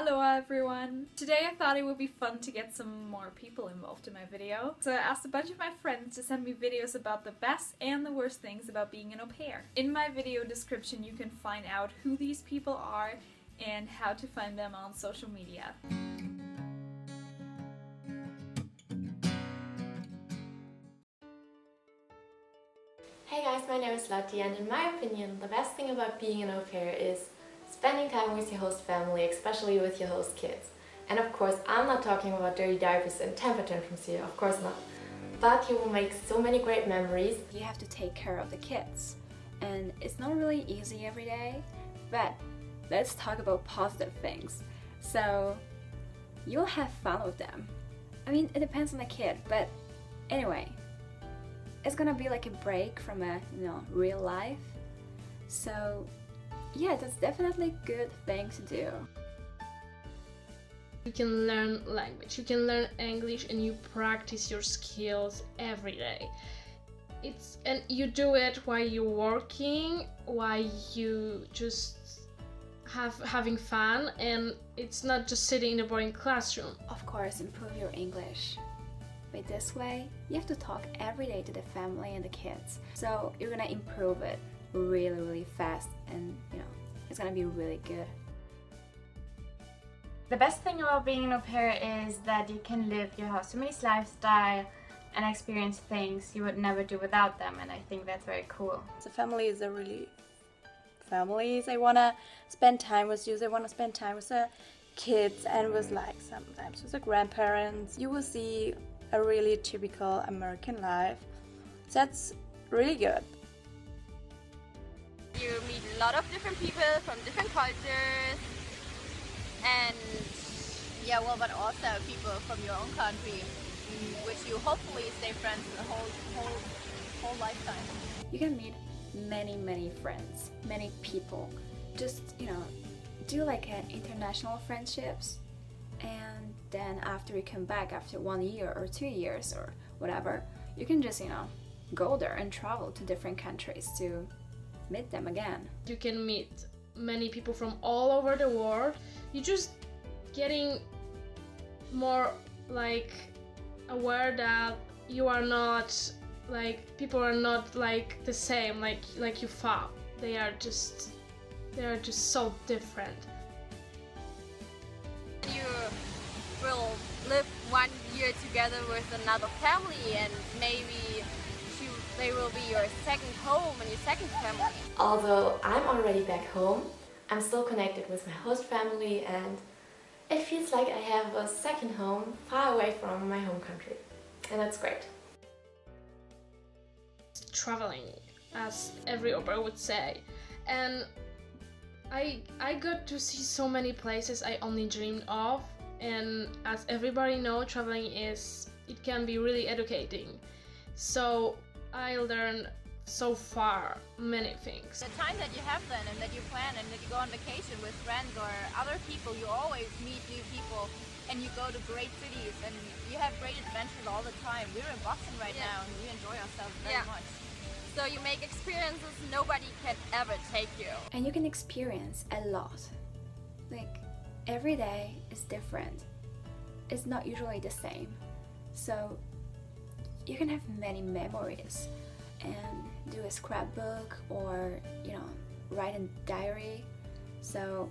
Hello everyone! Today I thought it would be fun to get some more people involved in my video. So I asked a bunch of my friends to send me videos about the best and the worst things about being an au pair. In my video description you can find out who these people are and how to find them on social media. Hey guys, my name is Lottie, and in my opinion the best thing about being an au pair is spending time with your host family, especially with your host kids. And of course, I'm not talking about dirty diapers and temper tantrums here, of course not. But you will make so many great memories. You have to take care of the kids, and it's not really easy every day, but let's talk about positive things. So, you'll have fun with them. I mean, it depends on the kid, but anyway, it's gonna be like a break from a, real life. So, yeah, that's definitely a good thing to do. You can learn language, you can learn English, and you practice your skills every day. And you do it while you're working, while you just having fun, and it's not just sitting in a boring classroom. Of course, improve your English. But this way, you have to talk every day to the family and the kids. So you're gonna improve it really fast, and it's gonna be really good. The best thing about being an au pair is that you can live your hostfamily's lifestyle and experience things you would never do without them, and I think that's very cool. The family is a really family. They wanna spend time with you. They wanna spend time with the kids and with sometimes with the grandparents. You will see a really typical American life. That's really good. You meet a lot of different people from different cultures, and but also people from your own country, which you hopefully stay friends the whole lifetime. You can meet many friends, many people. Just do like international friendships, and then after you come back after 1 year or 2 years or whatever, you can just go there and travel to different countries to meet them again. You can meet many people from all over the world. You're just getting more aware that you are not people are not the same like you thought. They are just so different. You will live 1 year together with another family, and maybe they will be your second home and your second family. Although I'm already back home, I'm still connected with my host family, and it feels like I have a second home far away from my home country, and that's great. Traveling, as every au pair would say, and I got to see so many places I only dreamed of, and as everybody knows, traveling it can be really educating. So I learned so far many things. The time that you have then, and that you plan, and that you go on vacation with friends or other people, you always meet new people, and you go to great cities, and you have great adventures all the time. We're in Boston right now, and we enjoy ourselves very much. So you make experiences nobody can ever take you. And you can experience a lot. Every day is different. It's not usually the same. So you can have many memories and do a scrapbook or write a diary. So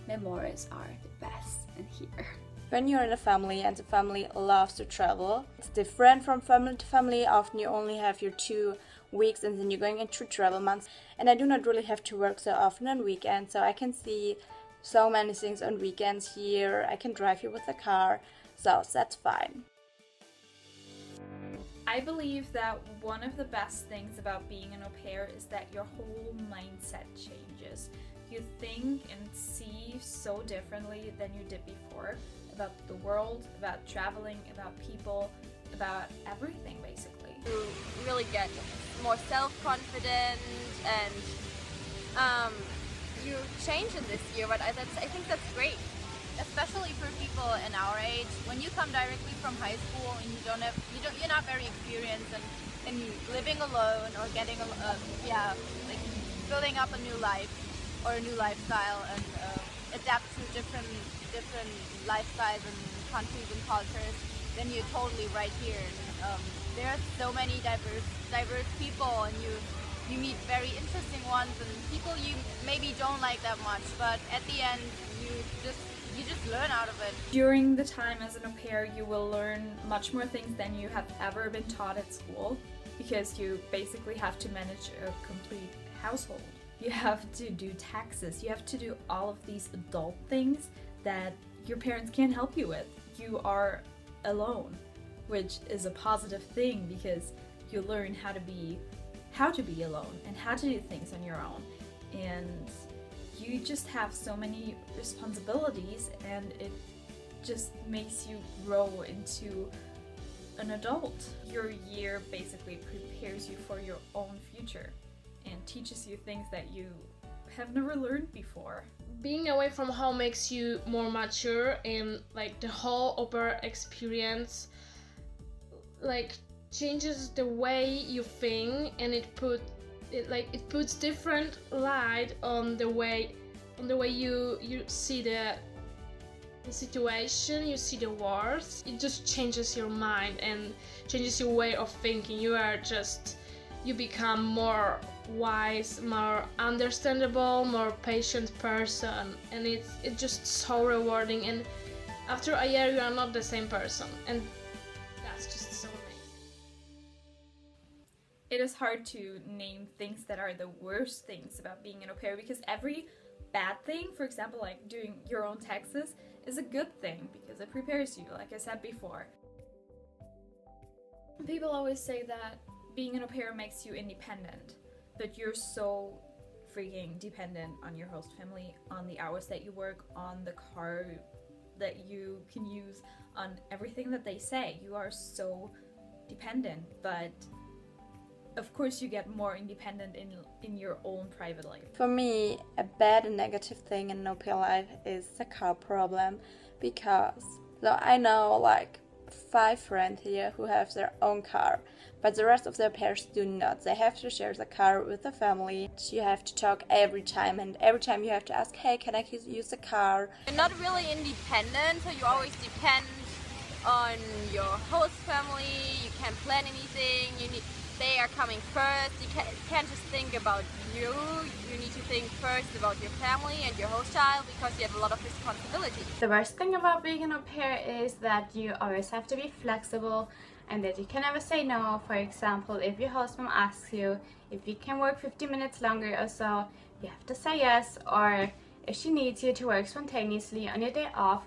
memories are the best in here. When you're in a family and the family loves to travel, it's different from family to family. Often you only have your 2 weeks and then you're going into travel months. And I do not really have to work so often on weekends, so I can see so many things on weekends here. I can drive here with a car, so that's fine. I believe that one of the best things about being an au pair is that your whole mindset changes. You think and see so differently than you did before about the world, about traveling, about people, about everything basically. You really get more self-confident, and you change in this year, but I think that's great. Especially for people in our age, when you come directly from high school and you're not very experienced in living alone or getting building up a new life or a new lifestyle, and adapt to different different lifestyles and countries and cultures, then you're totally right here. And, there are so many diverse people, and you meet very interesting ones and people you maybe don't like that much, but at the end you just learn out of it. During the time as an au pair, you will learn much more things than you have ever been taught at school, because you basically have to manage a complete household. You have to do taxes, you have to do all of these adult things that your parents can't help you with. You are alone, which is a positive thing because you learn how to be alone and how to do things on your own. And you just have so many responsibilities, and it just makes you grow into an adult. Your year basically prepares you for your own future and teaches you things that you have never learned before. Being away from home makes you more mature, and like the whole au pair experience like changes the way you think, and it puts different light on the way you see the situation, you see the words. It just changes your mind and changes your way of thinking. You become more wise, more understandable, more patient person, and it's just so rewarding. And after a year you are not the same person, and that's just so amazing. It is hard to name things that are the worst things about being an au pair, because every bad thing, for example like doing your own taxes, is a good thing because it prepares you, like I said before. People always say that being an au pair makes you independent, but you're so freaking dependent on your host family, on the hours that you work, on the car that you can use, on everything that they say. You are so dependent, but of course you get more independent in your own private life. For me, a bad and negative thing in an au pair life is the car problem, because so I know like 5 friends here who have their own car, but the rest of their pairs do not. They have to share the car with the family. You have to talk every time, and every time you have to ask, hey, can I use the car? You're not really independent, so you always depend on your host family. You can't plan anything. They are coming first. You can't just think about you. You need to think first about your family and your host child, because you have a lot of responsibility. The worst thing about being an au pair is that you always have to be flexible and that you can never say no. For example, if your host mom asks you if you can work 50 minutes longer or so, you have to say yes. Or if she needs you to work spontaneously on your day off,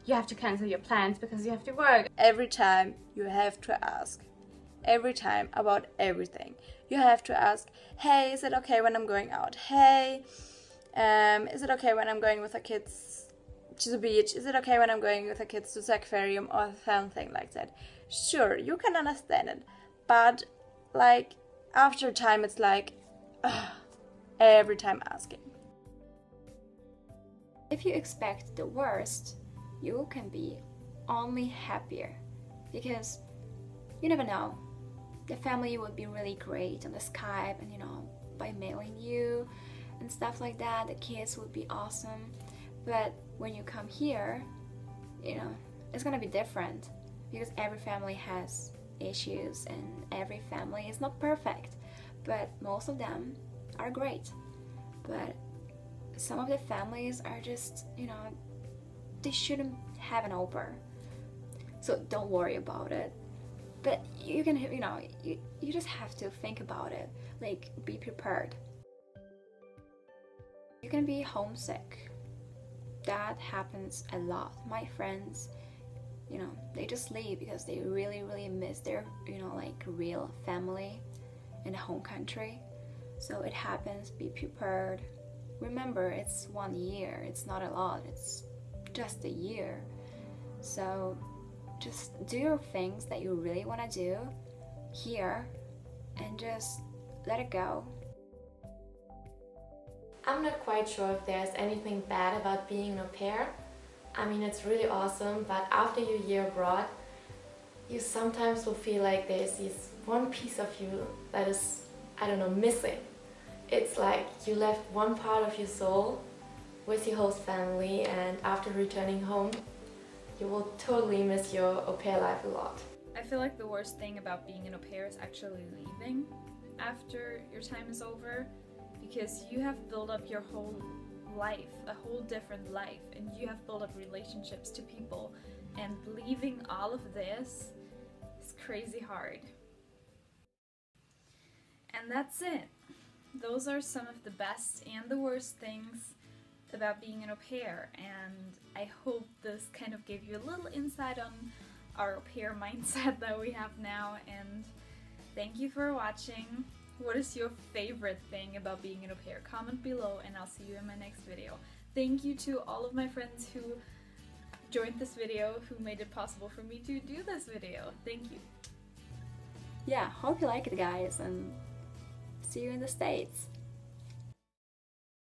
you have to cancel your plans because you have to work. Every time you have to ask. Every time, about everything. You have to ask, hey, is it okay when I'm going out? Hey, is it okay when I'm going with the kids to the beach? Is it okay when I'm going with the kids to the aquarium, or something like that? Sure, you can understand it, but like after time it's like every time asking. If you expect the worst, you can be only happier, because you never know. The family would be really great on the Skype and by mailing you and stuff like that. The kids would be awesome, but when you come here, it's gonna be different, because every family has issues and every family is not perfect, but most of them are great. But some of the families are just, they shouldn't have an au pair, so don't worry about it. But you can, you just have to think about it, like be prepared. You can be homesick. That happens a lot. My friends, they just leave because they really, really miss their, real family in the home country. So it happens, be prepared. Remember, it's 1 year, it's not a lot, it's just a year. So just do your things that you really want to do here and just let it go. I'm not quite sure if there's anything bad about being an au pair. I mean, it's really awesome, but after your year abroad, you sometimes will feel like there's this one piece of you that is, missing. It's like you left one part of your soul with your host family, and after returning home, you will totally miss your au pair life a lot. I feel like the worst thing about being an au pair is actually leaving after your time is over, because you have built up your whole life, a whole different life, and you have built up relationships to people, and leaving all of this is crazy hard. And that's it. Those are some of the best and the worst things about being an au pair, and I hope this kind of gave you a little insight on our au pair mindset that we have now, and thank you for watching. What is your favorite thing about being an au pair? Comment below and I'll see you in my next video. Thank you to all of my friends who joined this video, who made it possible for me to do this video. Thank you. Yeah, hope you like it, guys, and see you in the States.